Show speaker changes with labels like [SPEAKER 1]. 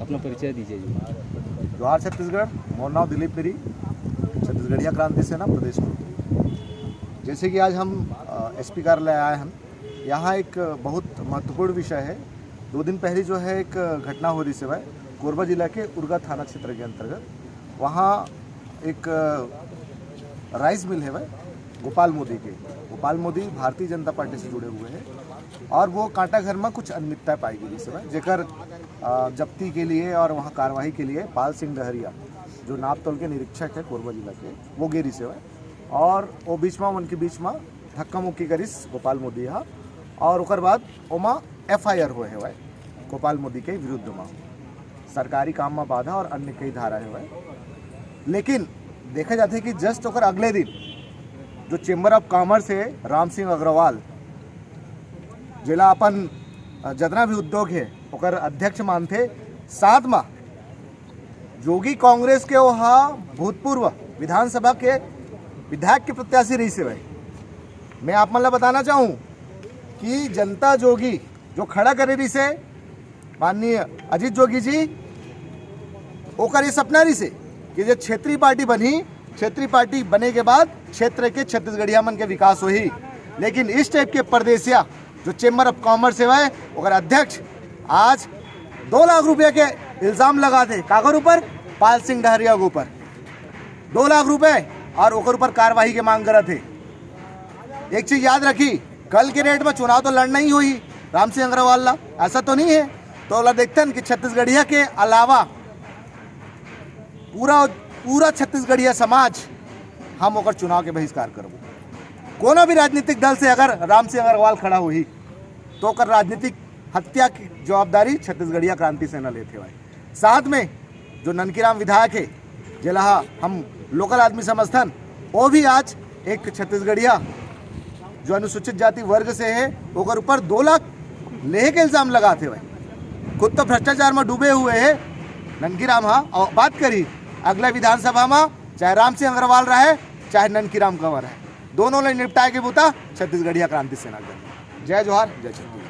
[SPEAKER 1] अपना परिचय दीजिए जी।
[SPEAKER 2] जोहार छत्तीसगढ़। मोर नाम दिलीप मेरी, छत्तीसगढ़िया क्रांति सेना प्रदेश मंत्री। जैसे कि आज हम एसपी कार्यालय आए हैं, यहाँ एक बहुत महत्वपूर्ण विषय है। 2 दिन पहले जो है एक घटना हो रही है कोरबा जिला के उरगा थाना क्षेत्र के अंतर्गत। वहाँ एक राइस मिल है गोपाल मोदी के। गोपाल मोदी भारतीय जनता पार्टी से जुड़े हुए हैं और वो कांटा घर में कुछ अनियमितता पाई गई इस समय, जेकर जब्ती के लिए और वहाँ कार्रवाई के लिए पाल सिंह डहरिया जो नापतोल के निरीक्षक है कोरबा जिला के, वो गेरी से और वो बीच में उनके बीच में धक्का मुक्की करिस गोपाल मोदी यहाँ। और ओकर बाद ओमा FIR हुए है गोपाल मोदी के विरुद्ध में सरकारी काम में बाधा और अन्य कई धारा है। लेकिन देखा जाता है कि जस्ट ओकर अगले दिन जो चेंबर ऑफ कॉमर्स है राम सिंह अग्रवाल, जिला अपन जितना भी उद्योग है ओकर अध्यक्ष मानते, साथ में जोगी कांग्रेस के वहाँ भूतपूर्व विधानसभा के विधायक के प्रत्याशी रही से मैं आप मतलब बताना चाहूँ कि जनता जोगी जो खड़ा करे रही से माननीय अजीत जोगी जी, ओकर ये सपना रही से कि जो क्षेत्रीय पार्टी बनी, क्षेत्रीय पार्टी बने के बाद क्षेत्र के छत्तीसगढ़िया मन के विकास हो ही। लेकिन इस टाइप के परदेसिया जो चेंबर ऑफ कॉमर्स है ओकर अध्यक्ष आज 2 लाख रुपये के इल्ज़ाम लगा थे कागर ऊपर, पाल सिंह डहरिया के ऊपर 2 लाख रुपए और ओकर ऊपर कार्रवाई के मांग करे थे। एक चीज याद रखी, कल के डेट में चुनाव तो लड़ना ही हुई राम सिंह अग्रवाल ला, ऐसा तो नहीं है। तो ला देखते हैं कि छत्तीसगढ़िया के अलावा पूरा छत्तीसगढ़िया समाज हम ओकर चुनाव के बहिष्कार करबो। कोनो भी राजनीतिक दल से अगर राम सिंह अग्रवाल खड़ा हुई तो ओकर राजनीतिक हत्या की जवाबदारी छत्तीसगढ़िया क्रांति सेना लेते हुए। साथ में जो ननकीराम विधायक है जिला हम लोकल आदमी समझथन, वो भी आज एक छत्तीसगढ़िया जो अनुसूचित जाति वर्ग से है ओकर ऊपर 2 लाख लेहे के इल्ज़ाम लगाते हुए। खुद तो भ्रष्टाचार में डूबे हुए हैं ननकीराम। हाँ, और बात करी अगले विधानसभा में चाहे राम सिंह अग्रवाल रहे चाहे ननकीराम कंवर रहे, दोनों ने निपटाए के बूता छत्तीसगढ़िया क्रांति सेना। जय जोहार, जय छत्तीसगढ़।